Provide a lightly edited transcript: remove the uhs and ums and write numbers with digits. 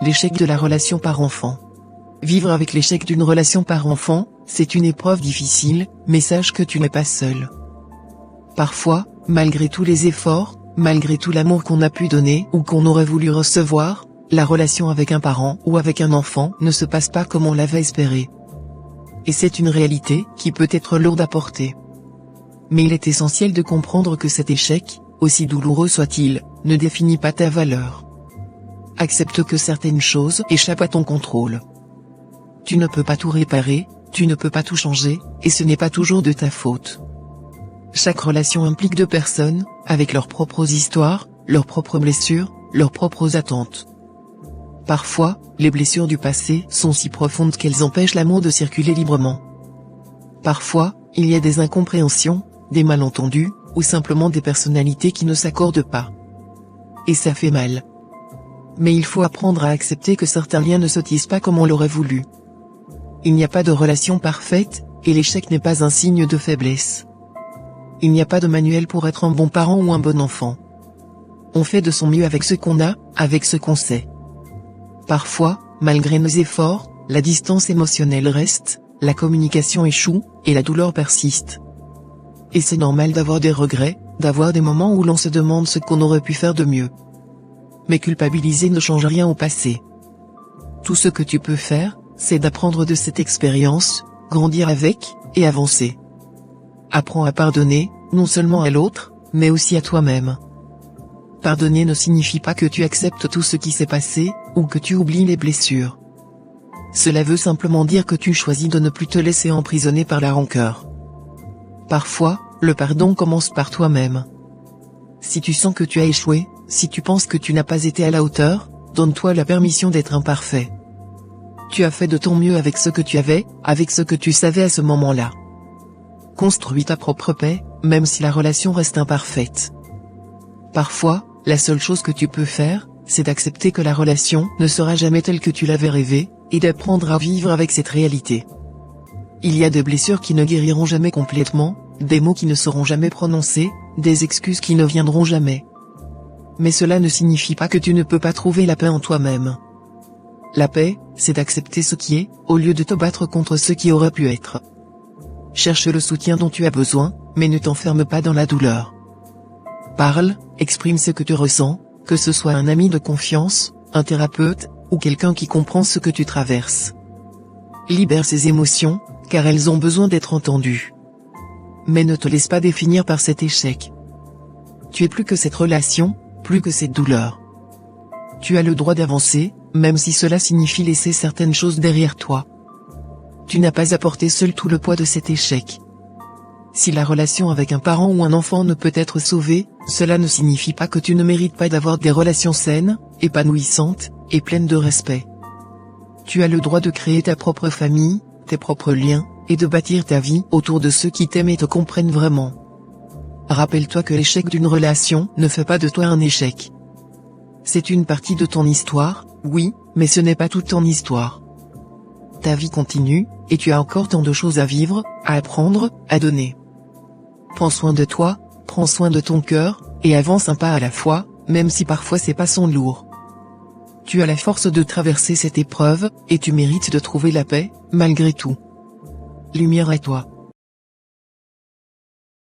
l'échec de la relation par-enfant. Vivre avec l'échec d'une relation par-enfant, c'est une épreuve difficile, mais sache que tu n'es pas seul. Parfois, malgré tous les efforts, malgré tout l'amour qu'on a pu donner ou qu'on aurait voulu recevoir, la relation avec un parent ou avec un enfant ne se passe pas comme on l'avait espéré. Et c'est une réalité qui peut être lourde à porter. Mais il est essentiel de comprendre que cet échec, aussi douloureux soit-il, ne définit pas ta valeur. Accepte que certaines choses échappent à ton contrôle. Tu ne peux pas tout réparer, tu ne peux pas tout changer, et ce n'est pas toujours de ta faute. Chaque relation implique deux personnes, avec leurs propres histoires, leurs propres blessures, leurs propres attentes. Parfois, les blessures du passé sont si profondes qu'elles empêchent l'amour de circuler librement. Parfois, il y a des incompréhensions, des malentendus, ou simplement des personnalités qui ne s'accordent pas. Et ça fait mal. Mais il faut apprendre à accepter que certains liens ne se tissent pas comme on l'aurait voulu. Il n'y a pas de relation parfaite, et l'échec n'est pas un signe de faiblesse. Il n'y a pas de manuel pour être un bon parent ou un bon enfant. On fait de son mieux avec ce qu'on a, avec ce qu'on sait. Parfois, malgré nos efforts, la distance émotionnelle reste, la communication échoue, et la douleur persiste. Et c'est normal d'avoir des regrets, d'avoir des moments où l'on se demande ce qu'on aurait pu faire de mieux. Mais culpabiliser ne change rien au passé. Tout ce que tu peux faire, c'est d'apprendre de cette expérience, grandir avec, et avancer. Apprends à pardonner, non seulement à l'autre, mais aussi à toi-même. Pardonner ne signifie pas que tu acceptes tout ce qui s'est passé, ou que tu oublies les blessures. Cela veut simplement dire que tu choisis de ne plus te laisser emprisonner par la rancœur. Parfois, le pardon commence par toi-même. Si tu sens que tu as échoué, si tu penses que tu n'as pas été à la hauteur, donne-toi la permission d'être imparfait. Tu as fait de ton mieux avec ce que tu avais, avec ce que tu savais à ce moment-là. Construis ta propre paix, même si la relation reste imparfaite. Parfois, la seule chose que tu peux faire, c'est d'accepter que la relation ne sera jamais telle que tu l'avais rêvé, et d'apprendre à vivre avec cette réalité. Il y a des blessures qui ne guériront jamais complètement, des mots qui ne seront jamais prononcés, des excuses qui ne viendront jamais. Mais cela ne signifie pas que tu ne peux pas trouver la paix en toi-même. La paix, c'est d'accepter ce qui est, au lieu de te battre contre ce qui aurait pu être. Cherche le soutien dont tu as besoin, mais ne t'enferme pas dans la douleur. Parle, exprime ce que tu ressens, que ce soit un ami de confiance, un thérapeute, ou quelqu'un qui comprend ce que tu traverses. Libère ces émotions, car elles ont besoin d'être entendues. Mais ne te laisse pas définir par cet échec. Tu es plus que cette relation, plus que cette douleur. Tu as le droit d'avancer, même si cela signifie laisser certaines choses derrière toi. Tu n'as pas à porter seul tout le poids de cet échec. Si la relation avec un parent ou un enfant ne peut être sauvée, cela ne signifie pas que tu ne mérites pas d'avoir des relations saines, épanouissantes, et pleines de respect. Tu as le droit de créer ta propre famille, tes propres liens, et de bâtir ta vie autour de ceux qui t'aiment et te comprennent vraiment. Rappelle-toi que l'échec d'une relation ne fait pas de toi un échec. C'est une partie de ton histoire, oui, mais ce n'est pas toute ton histoire. Ta vie continue, et tu as encore tant de choses à vivre, à apprendre, à donner. Prends soin de toi, prends soin de ton cœur, et avance un pas à la fois, même si parfois ces pas sont lourds. Tu as la force de traverser cette épreuve, et tu mérites de trouver la paix, malgré tout. Lumière à toi.